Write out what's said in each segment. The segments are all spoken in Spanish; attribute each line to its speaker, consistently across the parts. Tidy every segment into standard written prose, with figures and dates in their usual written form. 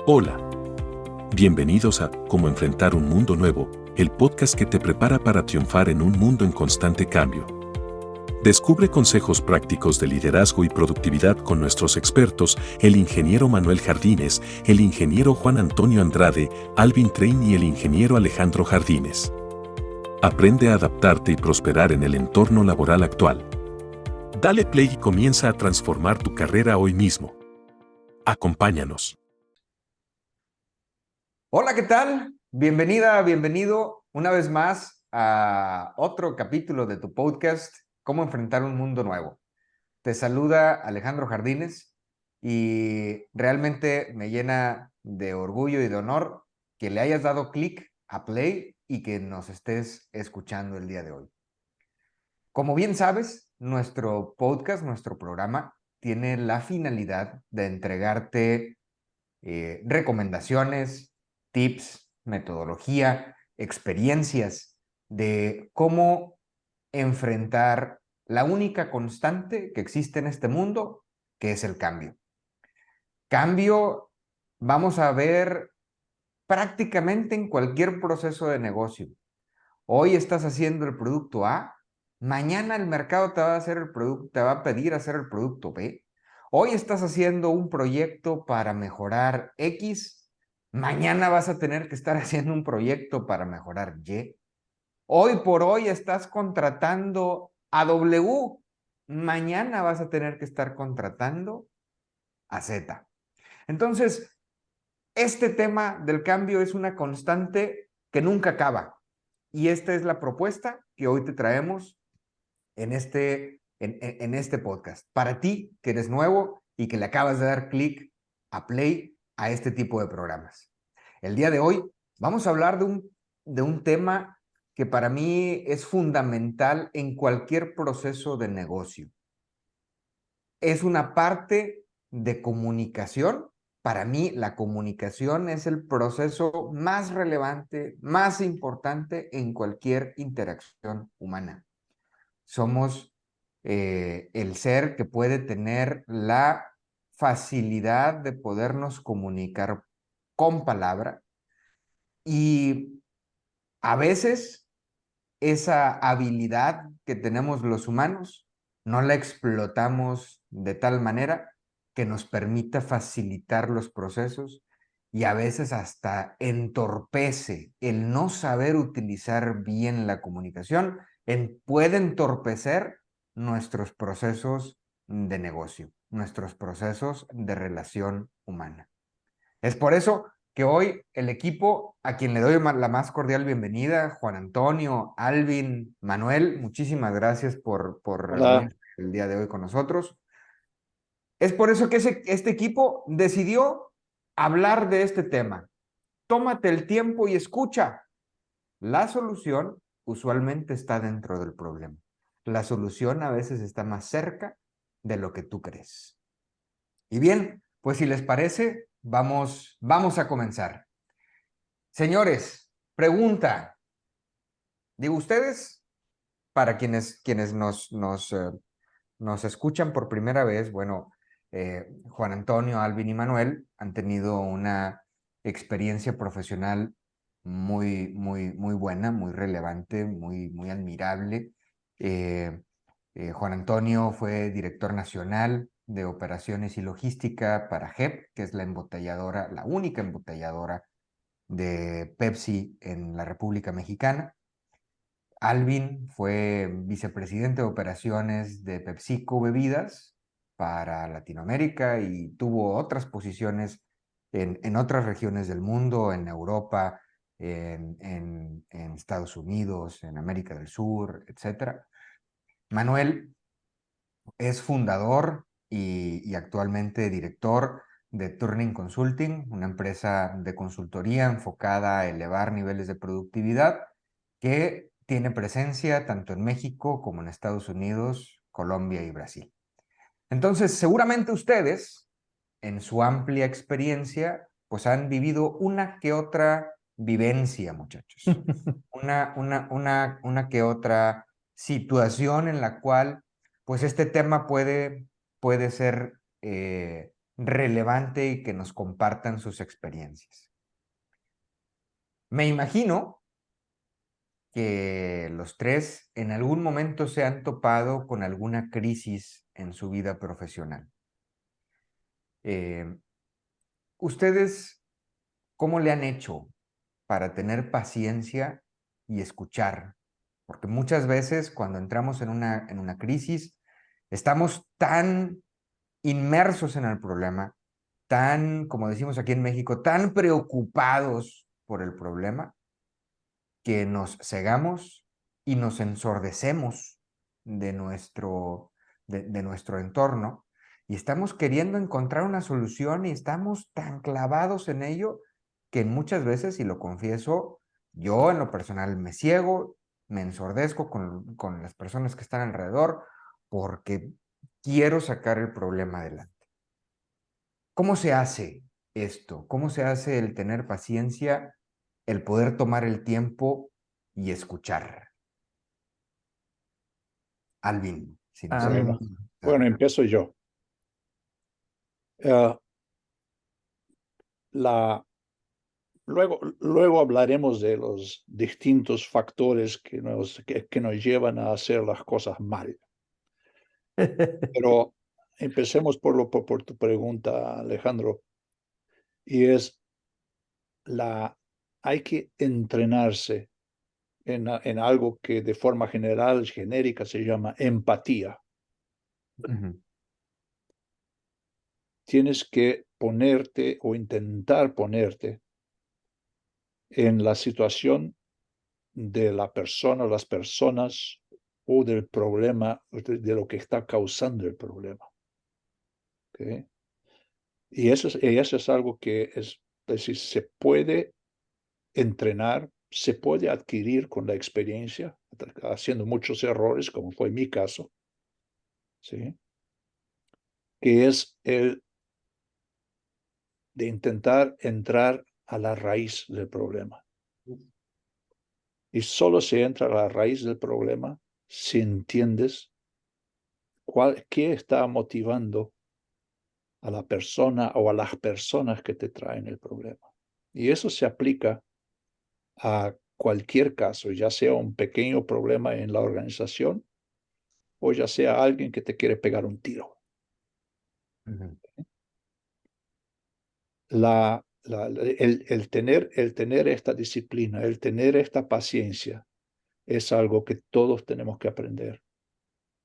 Speaker 1: Hola, bienvenidos a Cómo enfrentar un mundo nuevo, el podcast que te prepara para triunfar en un mundo en constante cambio. Descubre consejos prácticos de liderazgo y productividad con nuestros expertos, el ingeniero Manuel Jardines, el ingeniero Juan Antonio Andrade, Alvin Train y el ingeniero Alejandro Jardines. Aprende a adaptarte y prosperar en el entorno laboral actual. Dale play y comienza a transformar tu carrera hoy mismo. Acompáñanos.
Speaker 2: Hola, ¿qué tal? Bienvenida, bienvenido una vez más a otro capítulo de tu podcast, Cómo enfrentar un mundo nuevo. Te saluda Alejandro Jardines y realmente me llena de orgullo y de honor que le hayas dado clic a play y que nos estés escuchando el día de hoy. Como bien sabes, nuestro podcast, nuestro programa, tiene la finalidad de entregarte recomendaciones, tips, metodología, experiencias de cómo enfrentar la única constante que existe en este mundo, que es el cambio. Cambio vamos a ver prácticamente en cualquier proceso de negocio. Hoy estás haciendo el producto A, mañana el mercado te va a hacer te va a pedir hacer el producto B. Hoy estás haciendo un proyecto para mejorar X, mañana vas a tener que estar haciendo un proyecto para mejorar Y. Hoy por hoy estás contratando a W, mañana vas a tener que estar contratando a Z. Entonces, este tema del cambio es una constante que nunca acaba. Y esta es la propuesta que hoy te traemos en este podcast. Para ti, que eres nuevo y que le acabas de dar clic a play a este tipo de programas. El día de hoy vamos a hablar de un tema que para mí es fundamental en cualquier proceso de negocio. Es una parte de comunicación. Para mí, la comunicación es el proceso más relevante, más importante en cualquier interacción humana. Somos el ser que puede tener la facilidad de podernos comunicar con palabra y a veces esa habilidad que tenemos los humanos no la explotamos de tal manera que nos permita facilitar los procesos y a veces hasta entorpece el no saber utilizar bien la comunicación, puede entorpecer nuestros procesos de negocio, nuestros procesos de relación humana. Es por eso que hoy el equipo, a quien le doy la más cordial bienvenida, Juan Antonio, Alvin, Manuel, muchísimas gracias por
Speaker 3: Hola.
Speaker 2: reunirse el día de hoy con nosotros. Es por eso que este equipo decidió hablar de este tema. Tómate el tiempo y escucha. La solución usualmente está dentro del problema. La solución a veces está más cerca de lo que tú crees. Y bien, pues si les parece, vamos a comenzar. Señores, pregunta. Digo, ustedes, para quienes nos escuchan por primera vez, bueno, Juan Antonio, Alvin y Manuel han tenido una experiencia profesional muy buena, muy relevante, muy admirable. Eh, Juan Antonio fue director nacional de operaciones y logística para JEP, que es la embotelladora, la única embotelladora de Pepsi en la República Mexicana. Alvin fue vicepresidente de operaciones de PepsiCo Bebidas para Latinoamérica y tuvo otras posiciones en otras regiones del mundo, en Europa, en Estados Unidos, en América del Sur, etc. Manuel es fundador y actualmente director de Turning Consulting, una empresa de consultoría enfocada a elevar niveles de productividad que tiene presencia tanto en México como en Estados Unidos, Colombia y Brasil. Entonces, seguramente ustedes, en su amplia experiencia, pues han vivido una que otra vivencia, muchachos. Una que otra situación en la cual, pues este tema puede ser relevante y que nos compartan sus experiencias. Me imagino que los tres en algún momento se han topado con alguna crisis en su vida profesional. ¿Ustedes cómo le han hecho para tener paciencia y escuchar? Porque muchas veces cuando entramos en una crisis, estamos tan inmersos en el problema, tan, como decimos aquí en México, tan preocupados por el problema, que nos cegamos y nos ensordecemos de nuestro entorno y estamos queriendo encontrar una solución y estamos tan clavados en ello que muchas veces, y lo confieso, yo en lo personal me ciego, me ensordezco con las personas que están alrededor porque quiero sacar el problema adelante. ¿Cómo se hace esto? ¿Cómo se hace el tener paciencia, el poder tomar el tiempo y escuchar? Alvin, si nos
Speaker 3: Bueno,
Speaker 2: ayudas.
Speaker 3: bueno, empiezo yo. Eh, luego hablaremos de los distintos factores que nos llevan a hacer las cosas mal. Pero empecemos por tu pregunta, Alejandro, y es hay que entrenarse en algo que de forma general, genérica, se llama empatía.
Speaker 2: Ujú.
Speaker 3: Tienes que ponerte o intentar ponerte en la situación de la persona o las personas o del problema, de lo que está causando el problema. ¿Okay? Y eso es algo que es decir, se puede entrenar, se puede adquirir con la experiencia, haciendo muchos errores, como fue mi caso, ¿sí? Que es el de intentar entrar a la raíz del problema. Y solo se entra a la raíz del problema si entiendes qué está motivando a la persona o a las personas que te traen el problema. Y eso se aplica a cualquier caso, ya sea un pequeño problema en la organización o ya sea alguien que te quiere pegar un tiro.
Speaker 2: Ujú.
Speaker 3: El tener esta disciplina, el tener esta paciencia, es algo que todos tenemos que aprender.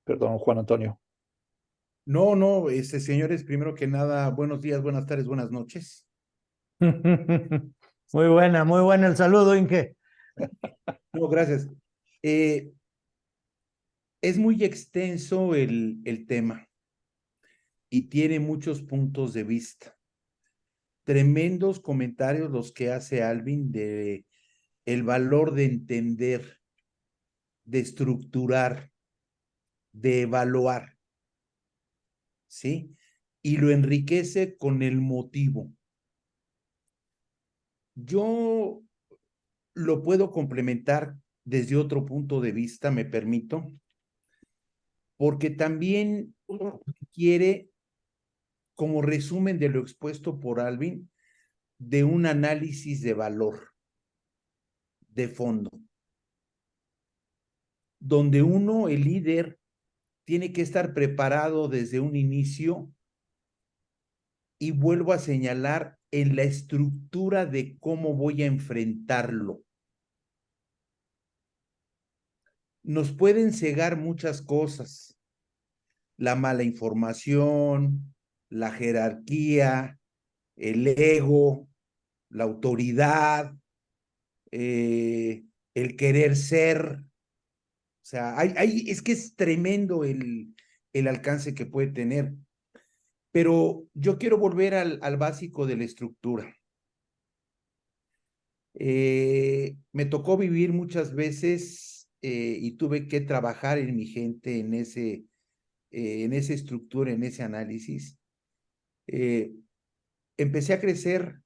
Speaker 3: Perdón, Juan Antonio.
Speaker 4: No, no, señores, primero que nada, buenos días, buenas tardes, buenas noches.
Speaker 5: Muy buena el saludo, Inge.
Speaker 4: No, gracias. Es muy extenso el tema y tiene muchos puntos de vista. Tremendos comentarios los que hace Alvin de el valor de entender, de estructurar, de evaluar, ¿sí? Y lo enriquece con el motivo. Yo lo puedo complementar desde otro punto de vista, me permito, porque también quiere, como resumen de lo expuesto por Alvin, de un análisis de valor, de fondo, donde uno, el líder, tiene que estar preparado desde un inicio y vuelvo a señalar en la estructura de cómo voy a enfrentarlo. Nos pueden cegar muchas cosas, la mala información, la jerarquía, el ego, la autoridad, el querer ser. O sea, es que es tremendo el alcance que puede tener. Pero yo quiero volver al básico de la estructura. Me tocó vivir muchas veces y tuve que trabajar en mi gente en esa estructura, en ese análisis. Empecé a crecer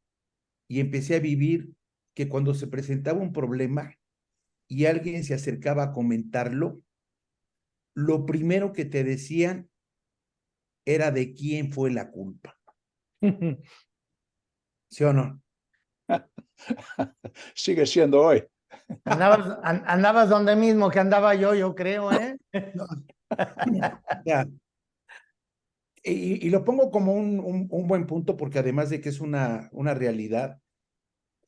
Speaker 4: y empecé a vivir que cuando se presentaba un problema y alguien se acercaba a comentarlo, lo primero que te decían era de quién fue la culpa. ¿Sí o no?
Speaker 3: Sigue siendo hoy.
Speaker 5: Andabas donde mismo que andaba yo creo, ¿eh?
Speaker 4: Ya. Y lo pongo como un buen punto porque además de que es una realidad,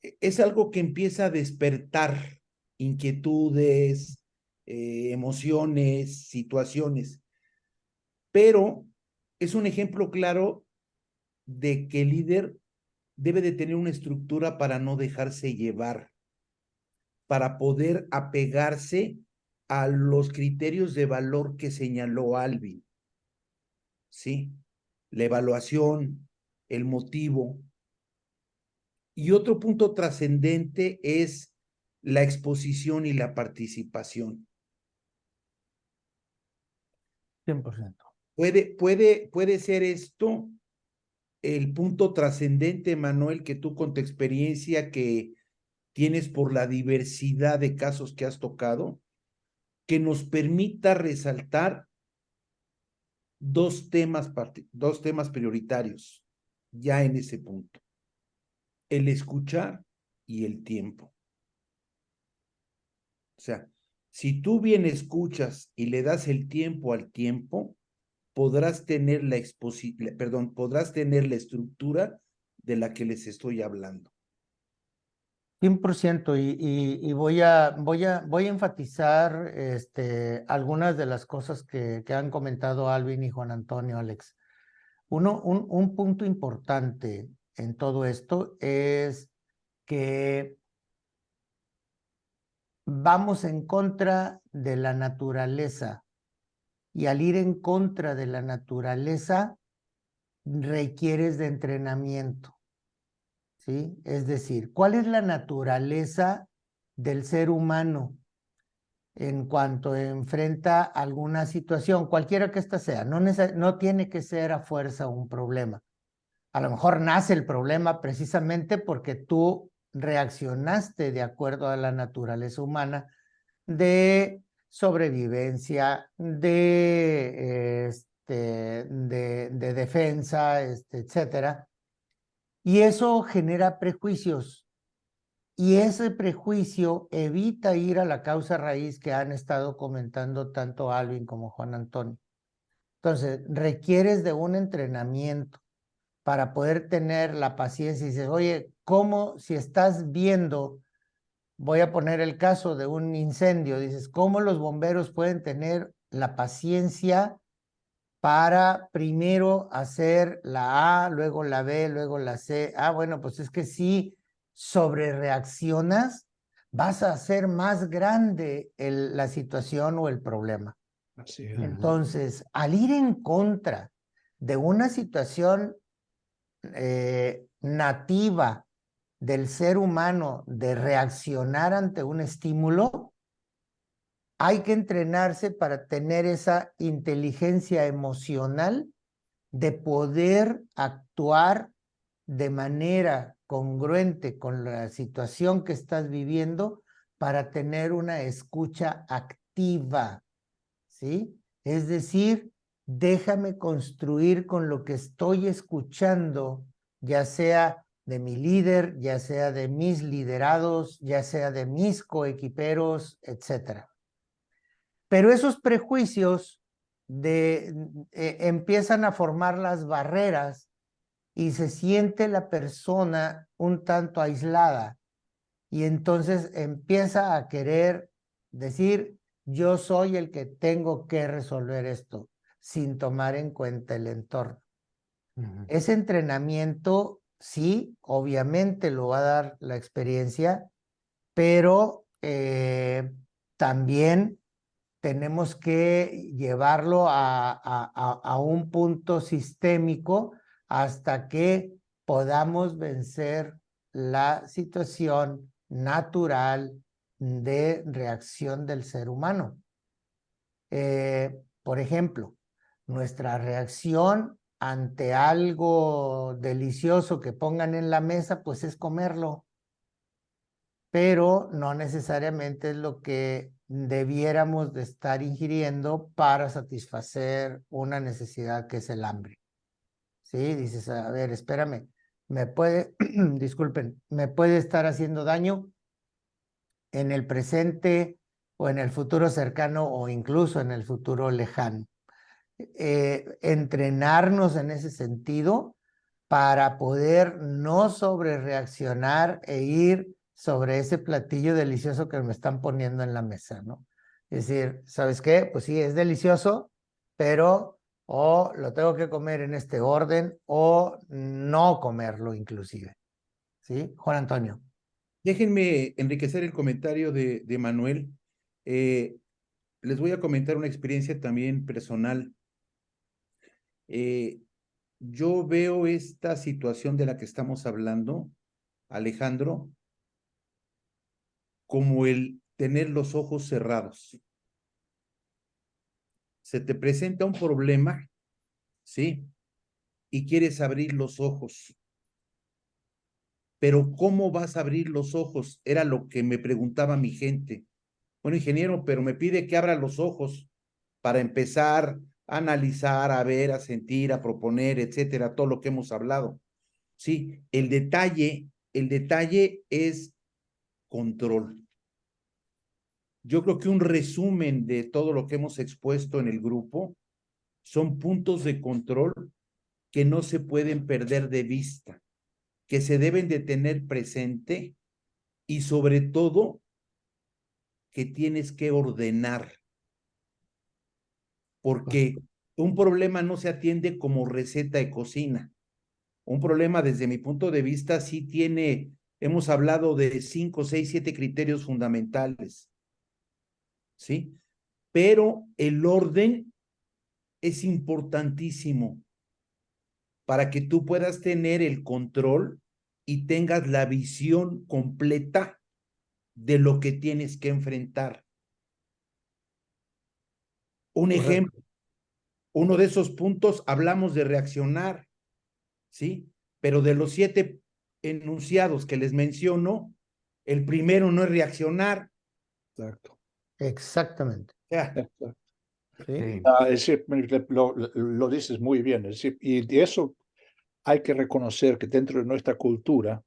Speaker 4: es algo que empieza a despertar inquietudes, emociones, situaciones, pero es un ejemplo claro de que el líder debe de tener una estructura para no dejarse llevar, para poder apegarse a los criterios de valor que señaló Alvin, ¿sí? La evaluación, el motivo. Y otro punto trascendente es la exposición y la participación.
Speaker 5: 100%.
Speaker 4: Puede ser esto el punto trascendente, Manuel, que tú con tu experiencia que tienes por la diversidad de casos que has tocado, que nos permita resaltar dos temas prioritarios ya en ese punto: el escuchar y el tiempo. O sea, si tú bien escuchas y le das el tiempo al tiempo, podrás tener podrás tener la estructura de la que les estoy hablando.
Speaker 5: 100%. Y voy a enfatizar algunas de las cosas que han comentado Alvin y Juan Antonio, Alex. Un punto importante en todo esto es que vamos en contra de la naturaleza, y al ir en contra de la naturaleza requieres de entrenamiento, ¿sí? Es decir, ¿cuál es la naturaleza del ser humano en cuanto enfrenta alguna situación, cualquiera que ésta sea? No tiene que ser a fuerza un problema. A lo mejor nace el problema precisamente porque tú reaccionaste de acuerdo a la naturaleza humana de sobrevivencia, de defensa, etcétera. Y eso genera prejuicios. Y ese prejuicio evita ir a la causa raíz que han estado comentando tanto Alvin como Juan Antonio. Entonces, requieres de un entrenamiento para poder tener la paciencia y dices, oye, ¿cómo si estás viendo, voy a poner el caso de un incendio, dices, ¿cómo los bomberos pueden tener la paciencia para primero hacer la A, luego la B, luego la C? Ah, bueno, pues es que si sobre reaccionas, vas a hacer más grande la situación o el problema.
Speaker 3: Así es.
Speaker 5: Entonces, al ir en contra de una situación nativa del ser humano de reaccionar ante un estímulo, hay que entrenarse para tener esa inteligencia emocional de poder actuar de manera congruente con la situación que estás viviendo para tener una escucha activa, ¿sí? Es decir, déjame construir con lo que estoy escuchando, ya sea de mi líder, ya sea de mis liderados, ya sea de mis coequiperos, etcétera. Pero esos prejuicios empiezan a formar las barreras y se siente la persona un tanto aislada, y entonces empieza a querer decir, yo soy el que tengo que resolver esto, sin tomar en cuenta el entorno. Ese entrenamiento, sí, obviamente lo va a dar la experiencia, pero también tenemos que llevarlo a un punto sistémico hasta que podamos vencer la situación natural de reacción del ser humano. Por ejemplo, nuestra reacción ante algo delicioso que pongan en la mesa, pues es comerlo, pero no necesariamente es lo que debiéramos de estar ingiriendo para satisfacer una necesidad que es el hambre, ¿sí? Dices, a ver, espérame, me puede, disculpen, me puede estar haciendo daño en el presente o en el futuro cercano o incluso en el futuro lejano. Entrenarnos en ese sentido para poder no sobrereaccionar e ir sobre ese platillo delicioso que me están poniendo en la mesa, ¿no? Es decir, ¿sabes qué? Pues sí, es delicioso, pero o lo tengo que comer en este orden o no comerlo inclusive, ¿sí? Juan Antonio.
Speaker 4: Déjenme enriquecer el comentario de Manuel. Les voy a comentar una experiencia también personal. Yo veo esta situación de la que estamos hablando, Alejandro, como el tener los ojos cerrados. Se te presenta un problema, ¿sí? Y quieres abrir los ojos. Pero ¿cómo vas a abrir los ojos? Era lo que me preguntaba mi gente. Bueno, ingeniero, pero me pide que abra los ojos para empezar a analizar, a ver, a sentir, a proponer, etcétera, todo lo que hemos hablado. Sí, el detalle es control. Yo creo que un resumen de todo lo que hemos expuesto en el grupo son puntos de control que no se pueden perder de vista, que se deben de tener presente y sobre todo que tienes que ordenar, porque un problema no se atiende como receta de cocina. Un problema desde mi punto de vista sí tiene, hemos hablado de 5, 6, 7 criterios fundamentales, ¿sí? Pero el orden es importantísimo para que tú puedas tener el control y tengas la visión completa de lo que tienes que enfrentar. Un ejemplo, uno de esos puntos, hablamos de reaccionar, ¿sí? Pero de los 7 enunciados que les menciono, el primero no es reaccionar.
Speaker 3: Exacto.
Speaker 5: Exactamente.
Speaker 3: Exacto.
Speaker 5: ¿Sí?
Speaker 2: Sí.
Speaker 3: Es decir, lo dices muy bien. Es decir, y de eso hay que reconocer que dentro de nuestra cultura,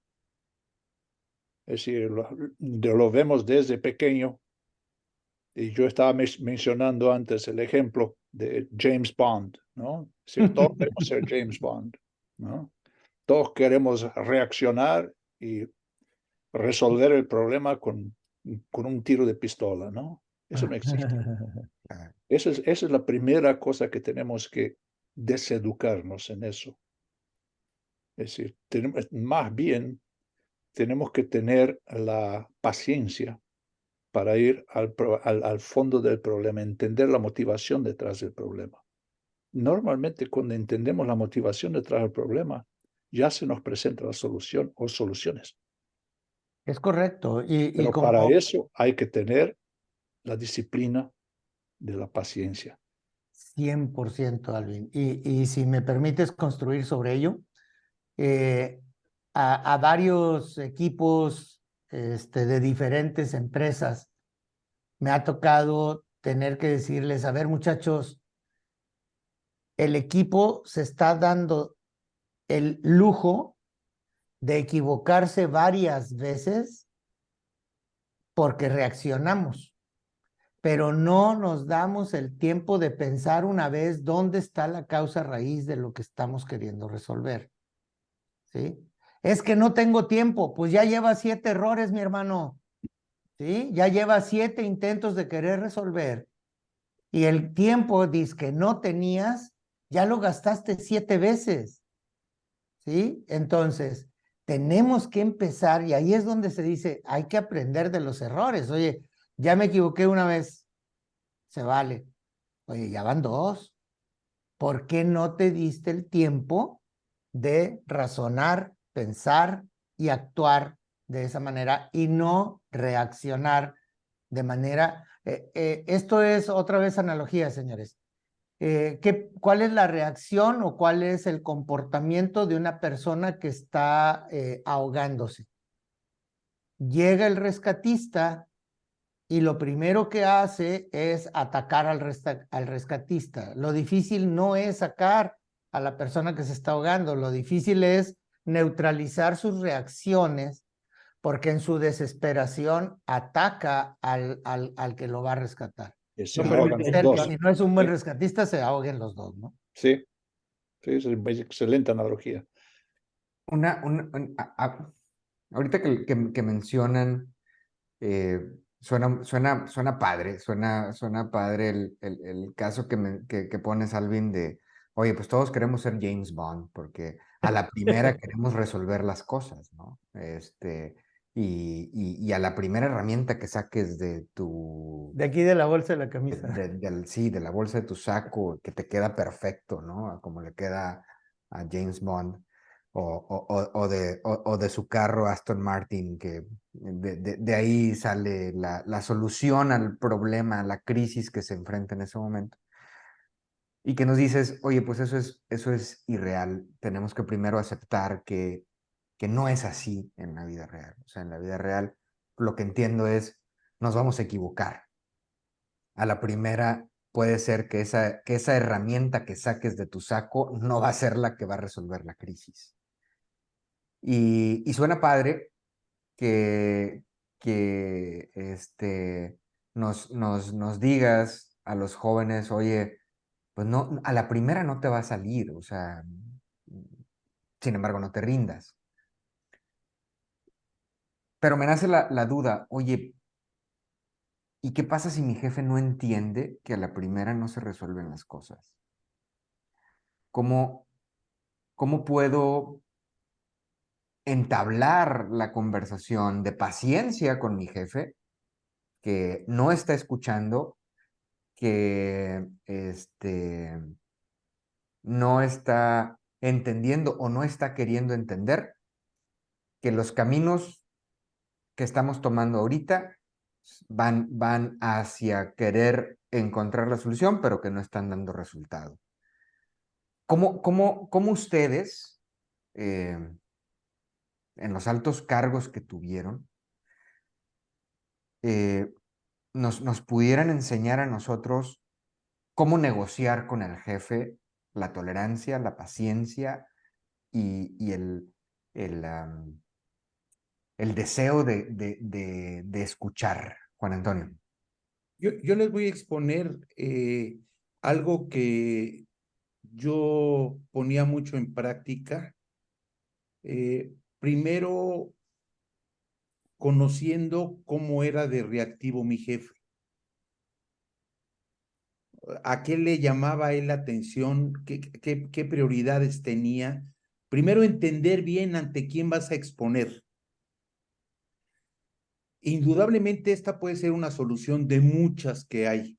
Speaker 3: es decir, lo vemos desde pequeño. Y yo estaba mencionando antes el ejemplo de James Bond, ¿no? Es decir, todos queremos ser James Bond, ¿no? Todos queremos reaccionar y resolver el problema con un tiro de pistola, ¿no? Eso no existe. Esa es la primera cosa que tenemos que deseducarnos en eso. Es decir, más bien tenemos que tener la paciencia para ir al fondo del problema, entender la motivación detrás del problema. Normalmente cuando entendemos la motivación detrás del problema, ya se nos presenta la solución o soluciones.
Speaker 5: Es correcto. Y
Speaker 3: Pero
Speaker 5: como
Speaker 3: para eso hay que tener la disciplina de la paciencia.
Speaker 5: 100%, Alvin. Y si me permites construir sobre ello, a varios equipos de diferentes empresas me ha tocado tener que decirles, a ver, muchachos, el equipo se está dando el lujo de equivocarse varias veces porque reaccionamos, pero no nos damos el tiempo de pensar una vez dónde está la causa raíz de lo que estamos queriendo resolver. ¿Sí? Es que no tengo tiempo, pues ya lleva 7 errores, mi hermano. ¿Sí? Ya lleva 7 intentos de querer resolver. Y el tiempo, dice que no tenías, ya lo gastaste 7 veces. ¿Sí? Entonces, tenemos que empezar, y ahí es donde se dice, hay que aprender de los errores. Oye, ya me equivoqué una vez, se vale. Oye, ya van 2. ¿Por qué no te diste el tiempo de razonar, pensar y actuar de esa manera y no reaccionar de manera... esto es otra vez analogía, señores. ¿Cuál es la reacción o cuál es el comportamiento de una persona que está ahogándose? Llega el rescatista y lo primero que hace es atacar al rescatista. Lo difícil no es sacar a la persona que se está ahogando. Lo difícil es neutralizar sus reacciones porque en su desesperación ataca al que lo va a rescatar.
Speaker 3: Que se
Speaker 4: No
Speaker 3: ahogan
Speaker 4: permite
Speaker 3: los
Speaker 5: Ser que
Speaker 3: dos.
Speaker 5: si no es un buen
Speaker 3: Sí,
Speaker 5: rescatista, se ahoguen los dos, ¿no?
Speaker 3: sí, sí, es una excelente analogía.
Speaker 2: Ahorita que mencionan, suena padre, suena padre el caso que pones, Alvin, de, oye, pues todos queremos ser James Bond, porque a la primera queremos resolver las cosas, ¿no? Y a la primera herramienta que saques de tu,
Speaker 5: De aquí de la bolsa de la camisa.
Speaker 2: sí, de la bolsa de tu saco, que te queda perfecto, ¿no? Como le queda a James Bond, o de su carro Aston Martin, que de ahí sale la solución al problema, a la crisis que se enfrenta en ese momento. Y que nos dices, oye, pues eso es irreal. Tenemos que primero aceptar que no es así en la vida real. O sea, en la vida real, lo que entiendo es, nos vamos a equivocar. A la primera puede ser que esa herramienta que saques de tu saco no va a ser la que va a resolver la crisis. Y suena padre que, nos digas a los jóvenes, oye, pues no, a la primera no te va a salir, o sea, sin embargo, no te rindas. Pero me nace la duda, oye, ¿y qué pasa si mi jefe no entiende que a la primera no se resuelven las cosas? ¿Cómo, cómo puedo entablar la conversación de paciencia con mi jefe que no está escuchando, que no está entendiendo o no está queriendo entender que los caminos que estamos tomando ahorita van hacia querer encontrar la solución, pero que no están dando resultado? ¿Cómo ustedes, en los altos cargos que tuvieron, nos pudieran enseñar a nosotros cómo negociar con el jefe la tolerancia, la paciencia y el deseo de escuchar, Juan Antonio?
Speaker 4: Yo les voy a exponer algo que yo ponía mucho en práctica. Primero, conociendo cómo era de reactivo mi jefe. ¿A qué le llamaba él la atención? ¿Qué prioridades tenía? Primero, entender bien ante quién vas a exponer. Indudablemente esta puede ser una solución de muchas que hay.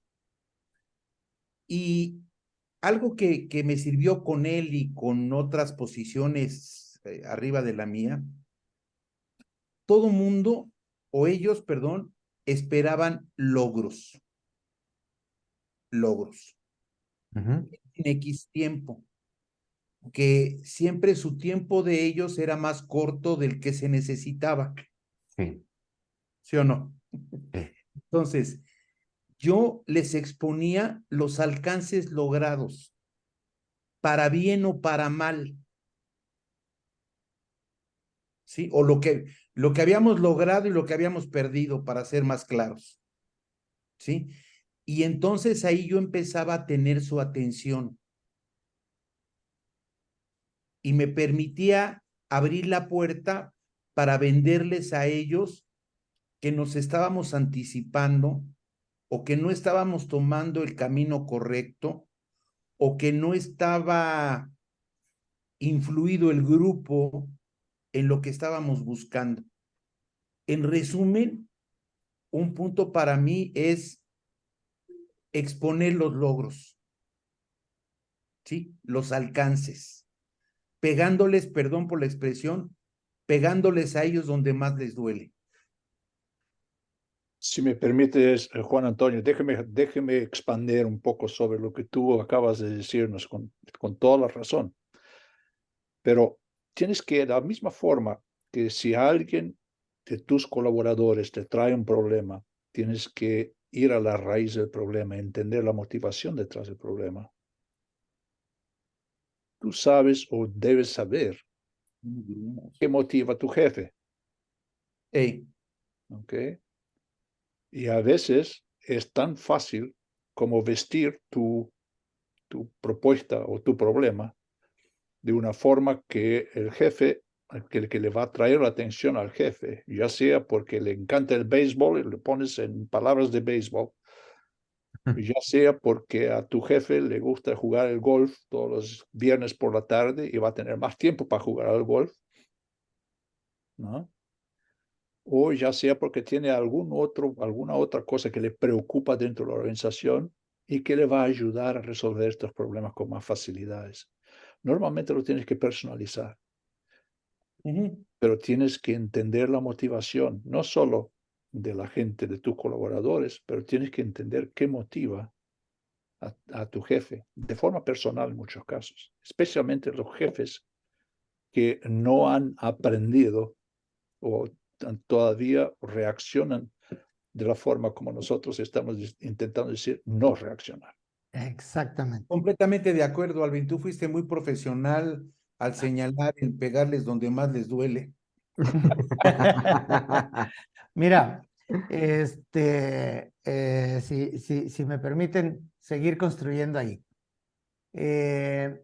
Speaker 4: Y algo que me sirvió con él y con otras posiciones arriba de la mía, todo mundo, o ellos, perdón, esperaban logros. En X tiempo, que siempre su tiempo de ellos era más corto del que se necesitaba.
Speaker 2: Sí.
Speaker 4: ¿Sí o no?
Speaker 2: Sí.
Speaker 4: Entonces, yo les exponía los alcances logrados, para bien o para mal. ¿Sí? O lo que habíamos logrado y lo que habíamos perdido, para ser más claros. ¿Sí? Y entonces ahí yo empezaba a tener su atención y me permitía abrir la puerta para venderles a ellos que nos estábamos anticipando o que no estábamos tomando el camino correcto o que no estaba influido el grupo en lo que estábamos buscando. En resumen, un punto para mí es exponer los logros, ¿sí? Los alcances, pegándoles, perdón por la expresión, pegándoles a ellos donde más les duele.
Speaker 3: Si me permites, Juan Antonio, déjeme expandir un poco sobre lo que tú acabas de decirnos con toda la razón. Pero tienes que, de la misma forma que si alguien de tus colaboradores te trae un problema, tienes que ir a la raíz del problema, entender la motivación detrás del problema. tú sabes o debes saber qué motiva a tu jefe.
Speaker 4: Ey,
Speaker 3: ¿Ok? Y a veces es tan fácil como vestir tu propuesta o tu problema de una forma que el jefe, que le va a traer la atención al jefe, ya sea porque le encanta el béisbol y le pones en palabras de béisbol, ya sea porque a tu jefe le gusta jugar el golf todos los viernes por la tarde y va a tener más tiempo para jugar al golf, ¿no? O ya sea porque tiene alguna otra cosa que le preocupa dentro de la organización y que le va a ayudar a resolver estos problemas con más facilidades. Normalmente lo tienes que personalizar, pero tienes que entender la motivación, no solo de la gente, de tus colaboradores, pero tienes que entender qué motiva a tu jefe, de forma personal en muchos casos, especialmente los jefes que no han aprendido o todavía reaccionan de la forma como nosotros estamos intentando decir no reaccionar.
Speaker 5: Exactamente.
Speaker 4: completamente de acuerdo, Alvin. Tú fuiste muy profesional al señalar en pegarles donde más les duele.
Speaker 5: Mira, si me permiten seguir construyendo ahí.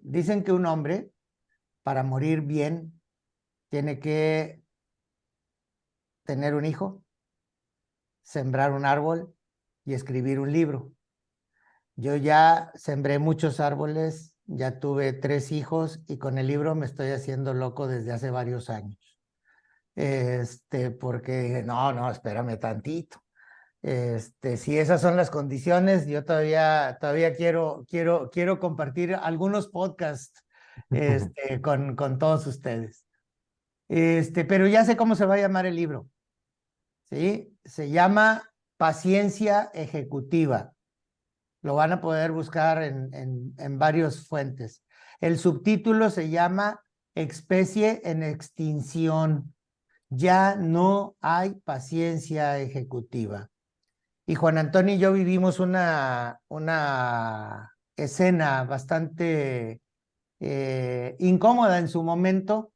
Speaker 5: Dicen que un hombre, para morir bien, tiene que tener un hijo, sembrar un árbol y escribir un libro. Yo ya sembré muchos árboles, ya tuve 3 hijos y con el libro me estoy haciendo loco desde hace varios años. Porque dije, no, espérame tantito. Si esas son las condiciones, yo todavía quiero compartir algunos podcasts, con todos ustedes. Pero ya sé cómo se va a llamar el libro, ¿sí? Se llama Paciencia Ejecutiva. Lo van a poder buscar en varias fuentes. El subtítulo se llama Especie en extinción. Ya no hay paciencia ejecutiva. Y Juan Antonio y yo vivimos una escena bastante incómoda en su momento,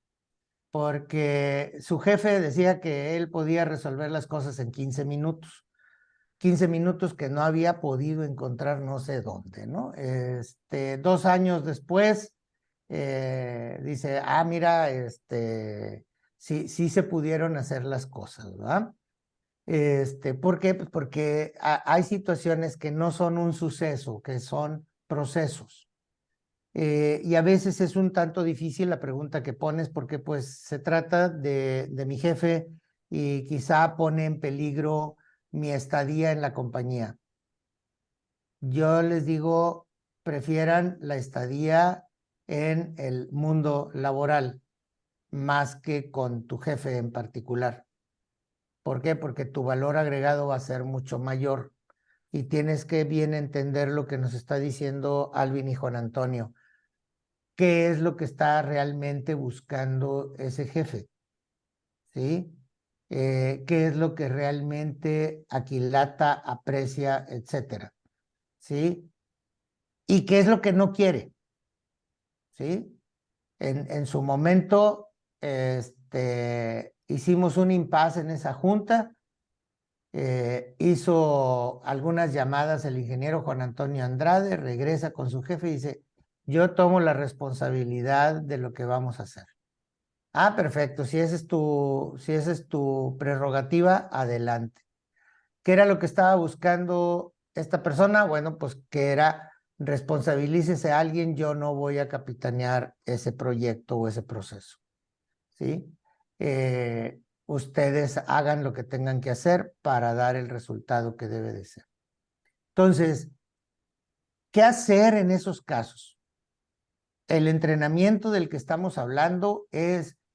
Speaker 5: porque su jefe decía que él podía resolver las cosas en 15 minutos. 15 minutos que no había podido encontrar no sé dónde, ¿no? 2 años después, dice, mira, sí se pudieron hacer las cosas, ¿verdad? ¿Por qué? Pues porque hay situaciones que no son un suceso, que son procesos. Y a veces es un tanto difícil la pregunta que pones porque pues se trata de mi jefe y quizá pone en peligro mi estadía en la compañía. Yo les digo, prefieran la estadía en el mundo laboral más que con tu jefe en particular. ¿Por qué? Porque tu valor agregado va a ser mucho mayor y tienes que bien entender lo que nos está diciendo Alvin y Juan Antonio. ¿Qué es lo que está realmente buscando ese jefe? ¿Sí? ¿Qué es lo que realmente aquilata, aprecia, etcétera? ¿Sí? ¿Y qué es lo que no quiere? ¿Sí? En su momento, hicimos un impasse en esa junta. Hizo algunas llamadas el ingeniero Juan Antonio Andrade, regresa con su jefe y dice, yo tomo la responsabilidad de lo que vamos a hacer. Perfecto, si esa es tu prerrogativa, adelante. ¿Qué era lo que estaba buscando esta persona? Bueno, pues que era responsabilícese a alguien, yo no voy a capitanear ese proyecto o ese proceso, ¿sí? Ustedes hagan lo que tengan que hacer para dar el resultado que debe de ser. Entonces, ¿qué hacer en esos casos? El entrenamiento del que estamos hablando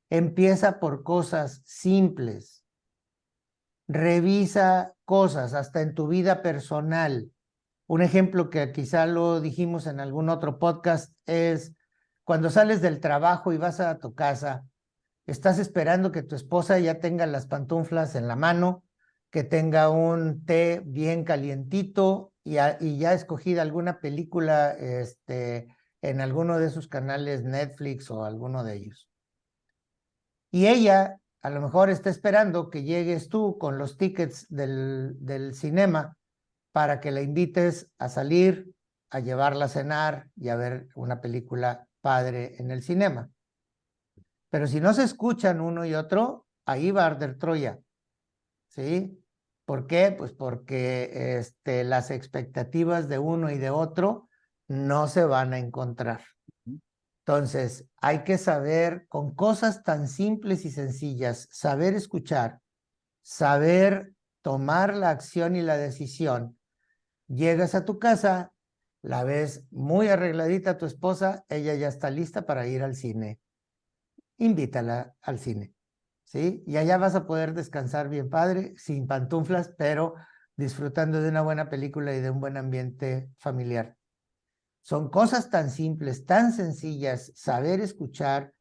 Speaker 5: empieza por cosas simples. Revisa cosas hasta en tu vida personal. Un ejemplo que quizá lo dijimos en algún otro podcast es cuando sales del trabajo y vas a tu casa, estás esperando que tu esposa ya tenga las pantuflas en la mano, que tenga un té bien calientito y ya escogida alguna película en alguno de sus canales Netflix o alguno de ellos. Y ella a lo mejor está esperando que llegues tú con los tickets del cinema para que la invites a salir, a llevarla a cenar y a ver una película padre en el cinema. Pero si no se escuchan uno y otro, ahí va a arder Troya, ¿sí? ¿Por qué? Pues porque las expectativas de uno y de otro no se van a encontrar. Entonces, hay que saber, con cosas tan simples y sencillas, saber escuchar, saber tomar la acción y la decisión. Llegas a tu casa, la ves muy arregladita a tu esposa, ella ya está lista para ir al cine. Invítala al cine, ¿sí? Y allá vas a poder descansar bien padre, sin pantuflas, pero disfrutando de una buena película y de un buen ambiente familiar. Son cosas tan simples, tan sencillas, saber escuchar,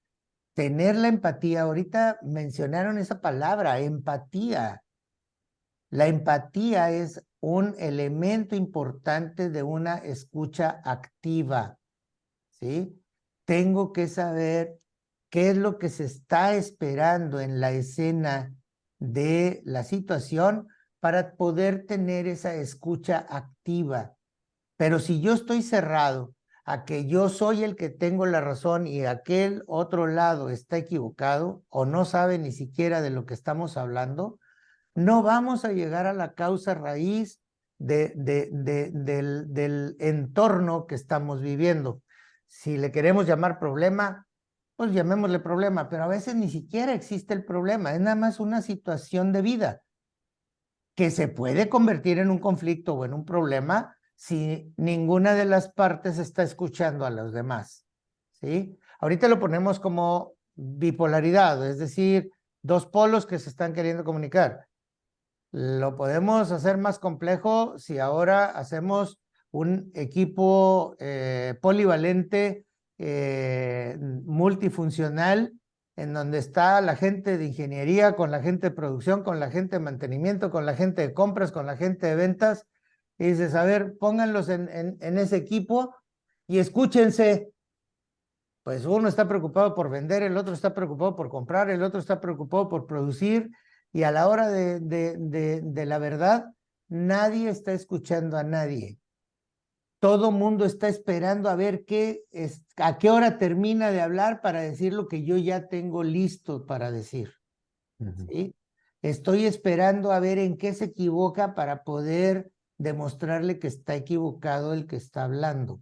Speaker 5: tener la empatía. Ahorita mencionaron esa palabra, empatía. La empatía es un elemento importante de una escucha activa, ¿sí? Tengo que saber qué es lo que se está esperando en la escena de la situación para poder tener esa escucha activa. Pero si yo estoy cerrado a que yo soy el que tengo la razón y aquel otro lado está equivocado o no sabe ni siquiera de lo que estamos hablando, no vamos a llegar a la causa raíz del entorno que estamos viviendo. Si le queremos llamar problema, pues llamémosle problema, pero a veces ni siquiera existe el problema, es nada más una situación de vida que se puede convertir en un conflicto o en un problema si ninguna de las partes está escuchando a los demás, ¿sí? Ahorita lo ponemos como bipolaridad, es decir, dos polos que se están queriendo comunicar. Lo podemos hacer más complejo si ahora hacemos un equipo polivalente, multifuncional, en donde está la gente de ingeniería, con la gente de producción, con la gente de mantenimiento, con la gente de compras, con la gente de ventas. Y dices, a ver, pónganlos en ese equipo y escúchense. Pues uno está preocupado por vender, el otro está preocupado por comprar, el otro está preocupado por producir, y a la hora de la verdad, nadie está escuchando a nadie. Todo mundo está esperando a ver a qué hora termina de hablar para decir lo que yo ya tengo listo para decir. ¿Sí? Estoy esperando a ver en qué se equivoca para poder demostrarle que está equivocado el que está hablando.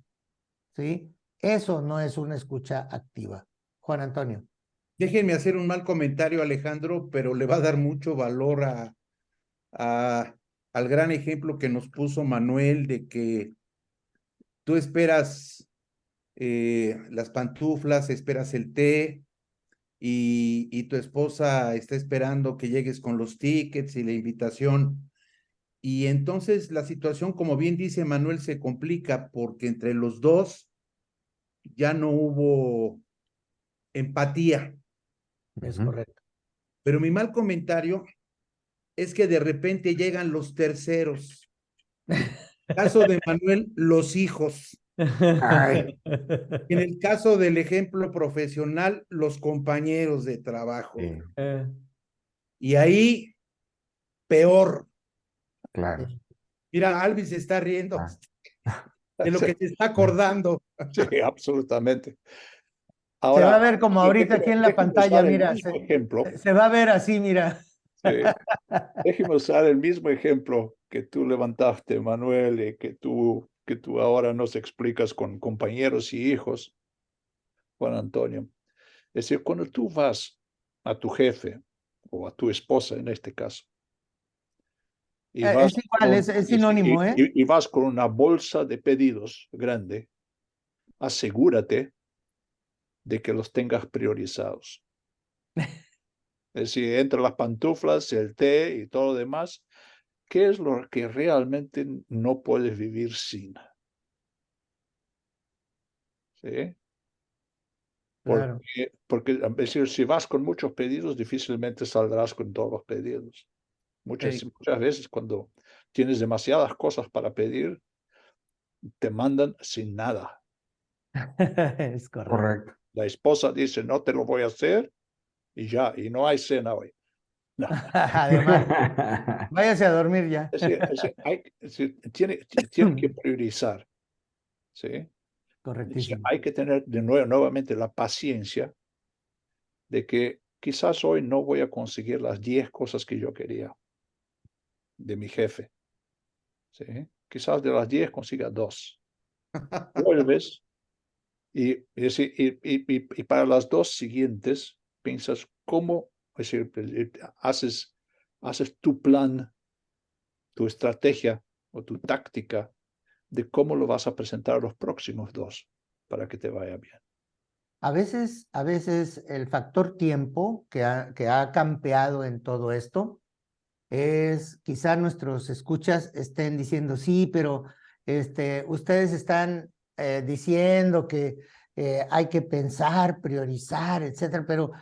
Speaker 5: ¿Sí? Eso no es una escucha activa. Juan Antonio.
Speaker 4: Déjenme hacer un mal comentario, Alejandro, pero le va a dar mucho valor al gran ejemplo que nos puso Manuel de que tú esperas las pantuflas, esperas el té y tu esposa está esperando que llegues con los tickets y la invitación. Y entonces la situación, como bien dice Manuel, se complica porque entre los dos ya no hubo empatía.
Speaker 5: Es correcto.
Speaker 4: Pero mi mal comentario es que de repente llegan los terceros. Caso de Manuel, los hijos.
Speaker 2: Ay,
Speaker 4: En el caso del ejemplo profesional, los compañeros de trabajo.
Speaker 2: sí,
Speaker 4: Y ahí, peor.
Speaker 2: claro.
Speaker 4: Mira, Alvin se está riendo
Speaker 2: Ah.
Speaker 4: de lo
Speaker 3: Sí,
Speaker 4: que se está acordando.
Speaker 3: sí, absolutamente.
Speaker 5: Se va a
Speaker 3: Ahora,
Speaker 5: ver como ahorita aquí en la
Speaker 3: déjeme
Speaker 5: pantalla,
Speaker 3: usar el
Speaker 5: mira,
Speaker 3: mismo ejemplo.
Speaker 5: se va a ver así, mira.
Speaker 3: Sí, déjeme usar el mismo ejemplo que tú levantaste, Manuel, y que tú ahora nos explicas con compañeros y hijos, Juan Antonio. Es decir, cuando tú vas a tu jefe o a tu esposa en este caso, y vas
Speaker 5: Es igual, es sinónimo, ¿eh?
Speaker 3: y vas con una bolsa de pedidos grande, asegúrate de que los tengas priorizados. Es decir, entre las pantuflas, el té y todo lo demás, ¿qué es lo que realmente no puedes vivir sin? ¿Sí?
Speaker 5: Claro.
Speaker 3: Porque es decir, si vas con muchos pedidos, difícilmente saldrás con todos los pedidos.
Speaker 4: Sí.
Speaker 3: Muchas veces cuando tienes demasiadas cosas para pedir, te mandan sin nada.
Speaker 5: Es correcto.
Speaker 2: Correcto.
Speaker 3: La esposa dice, no te lo voy a hacer, y ya, y no hay cena hoy. No.
Speaker 5: Además, váyase a dormir ya.
Speaker 3: Tiene que priorizar, ¿sí?
Speaker 5: Correctísimo.
Speaker 3: Hay que tener nuevamente la paciencia de que quizás hoy no voy a conseguir las 10 cosas que yo quería de mi jefe, ¿sí? Quizás de las 10 consiga 2. Vuelves y para las 2 siguientes piensas cómo, es decir, haces tu plan, tu estrategia o tu táctica de cómo lo vas a presentar a los próximos 2 para que te vaya bien.
Speaker 5: A veces el factor tiempo que ha campeado en todo esto es, quizá nuestros escuchas estén diciendo, sí, pero ustedes están diciendo que hay que pensar, priorizar, etcétera, pero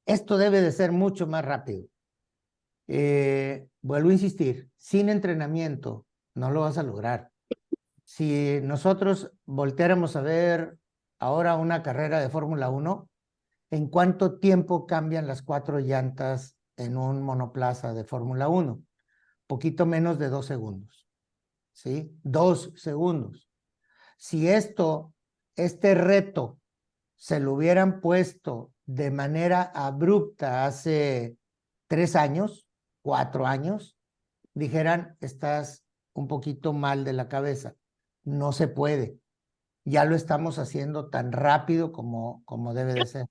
Speaker 5: esto debe de ser mucho más rápido. Vuelvo a insistir, sin entrenamiento no lo vas a lograr. Si nosotros volteáramos a ver ahora una carrera de Fórmula 1, ¿en cuánto tiempo cambian las 4 llantas en un monoplaza de Fórmula 1? Poquito menos de 2 segundos, ¿sí? 2 segundos. Si este reto se lo hubieran puesto de manera abrupta hace 3 años, 4 años, dijeran, estás un poquito mal de la cabeza. No se puede. Ya lo estamos haciendo tan rápido como debe de ser.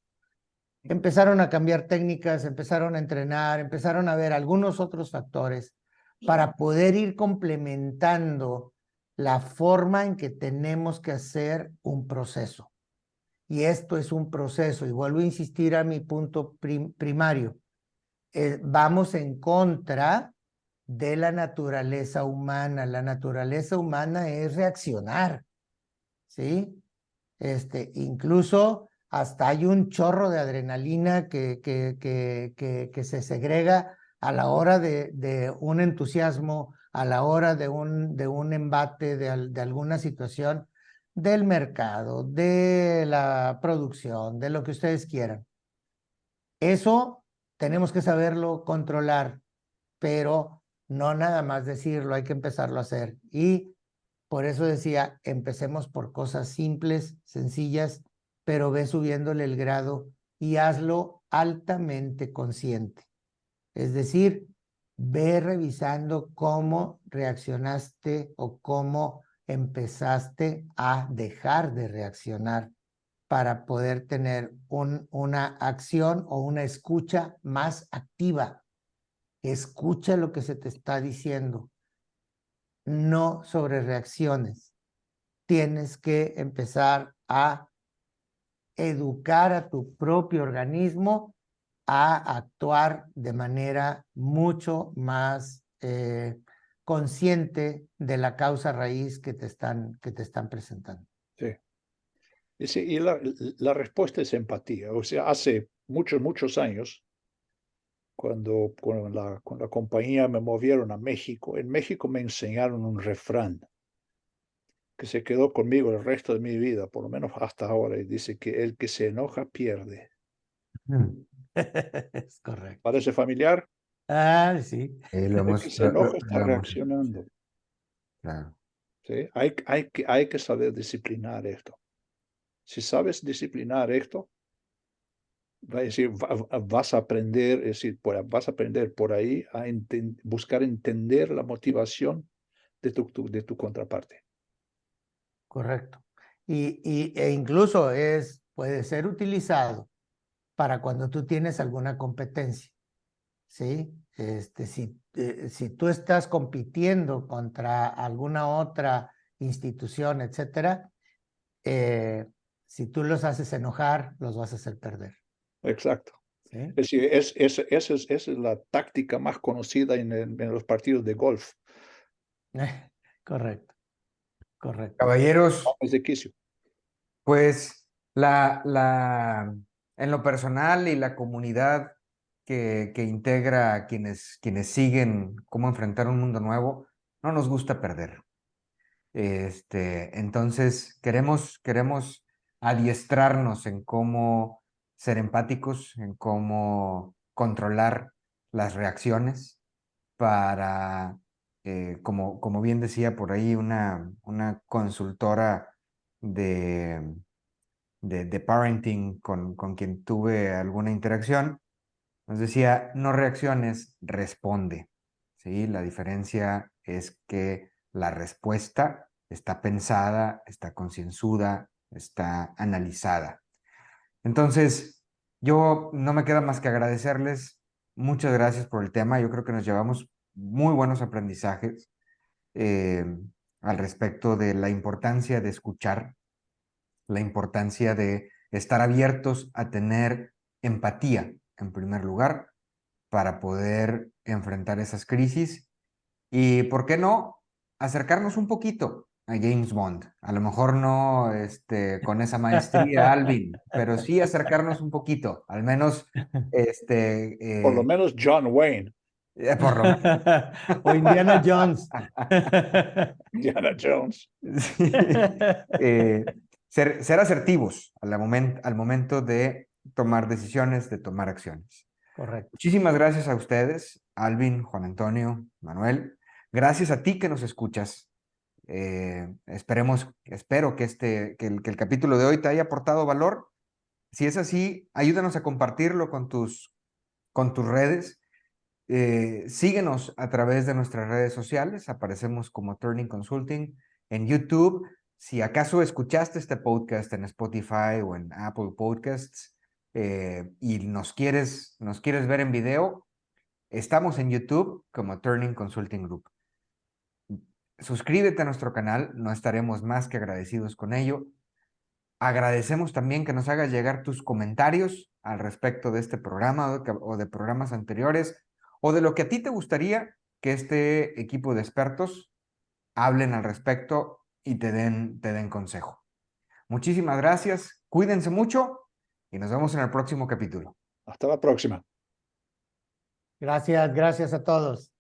Speaker 5: Empezaron a cambiar técnicas, empezaron a entrenar, empezaron a ver algunos otros factores para poder ir complementando la forma en que tenemos que hacer un proceso. Y esto es un proceso, y vuelvo a insistir a mi punto primario. Vamos en contra de la naturaleza humana. La naturaleza humana es reaccionar, ¿sí? Incluso hasta hay un chorro de adrenalina que se segrega a la hora de un entusiasmo, a la hora de un embate de alguna situación del mercado, de la producción, de lo que ustedes quieran. Eso tenemos que saberlo controlar, pero no nada más decirlo, hay que empezarlo a hacer. Y por eso decía, empecemos por cosas simples, sencillas, pero ve subiéndole el grado y hazlo altamente consciente. Es decir, ve revisando cómo reaccionaste o cómo empezaste a dejar de reaccionar para poder tener una acción o una escucha más activa. Escucha lo que se te está diciendo, no sobre reacciones. Tienes que empezar a educar a tu propio organismo a actuar de manera mucho más consciente de la causa raíz que te están presentando.
Speaker 3: Sí. Y la respuesta es empatía. O sea, hace muchos años, cuando con la compañía me movieron a México, en México me enseñaron un refrán que se quedó conmigo el resto de mi vida, por lo menos hasta ahora, y dice que el que se enoja pierde.
Speaker 5: Es correcto.
Speaker 3: ¿Parece familiar?
Speaker 5: Ah, sí.
Speaker 3: El que se enoja está reaccionando.
Speaker 2: Claro.
Speaker 3: ¿Sí? Hay que saber disciplinar esto. Si sabes disciplinar esto, vas a aprender, es decir, vas a aprender por ahí a buscar entender la motivación de tu contraparte.
Speaker 5: Correcto. E incluso puede ser utilizado para cuando tú tienes alguna competencia, ¿sí? Si tú estás compitiendo contra alguna otra institución, etcétera, si tú los haces enojar, los vas a hacer perder.
Speaker 3: Exacto.
Speaker 5: ¿Sí?
Speaker 3: Es decir, esa es la táctica más conocida en los partidos de golf.
Speaker 5: Correcto, correcto.
Speaker 2: Caballeros,
Speaker 3: Es de quicio.
Speaker 2: pues en lo personal y la comunidad que integra a quienes siguen cómo enfrentar un mundo nuevo, no nos gusta perder. Entonces queremos adiestrarnos en cómo ser empáticos, en cómo controlar las reacciones para, como bien decía por ahí una consultora de parenting con quien tuve alguna interacción, nos decía, no reacciones, responde. ¿Sí? La diferencia es que la respuesta está pensada, está concienzuda, está analizada. Entonces, yo no me queda más que agradecerles. Muchas gracias por el tema. Yo creo que nos llevamos muy buenos aprendizajes al respecto de la importancia de escuchar, la importancia de estar abiertos a tener empatía, en primer lugar, para poder enfrentar esas crisis y, ¿por qué no?, acercarnos un poquito a James Bond. A lo mejor no con esa maestría, Alvin, pero sí acercarnos un poquito, al menos
Speaker 3: Por lo menos John Wayne,
Speaker 2: por lo menos.
Speaker 5: O Indiana Jones.
Speaker 3: Indiana Jones.
Speaker 2: Sí. Ser asertivos al momento de tomar decisiones, de tomar acciones.
Speaker 5: Correcto.
Speaker 2: Muchísimas gracias a ustedes, Alvin, Juan Antonio, Manuel. Gracias a ti que nos escuchas. Espero que el capítulo de hoy te haya aportado valor. Si es así, ayúdanos a compartirlo con tus redes. Síguenos a través de nuestras redes sociales. Aparecemos como Turning Consulting en YouTube. Si acaso escuchaste este podcast en Spotify o en Apple Podcasts y nos quieres ver en video, estamos en YouTube como Turning Consulting Group. Suscríbete a nuestro canal, no estaremos más que agradecidos con ello. Agradecemos también que nos hagas llegar tus comentarios al respecto de este programa o de programas anteriores, o de lo que a ti te gustaría que este equipo de expertos hablen al respecto y te den consejo. Muchísimas gracias, cuídense mucho y nos vemos en el próximo capítulo.
Speaker 3: Hasta la próxima.
Speaker 5: Gracias a todos.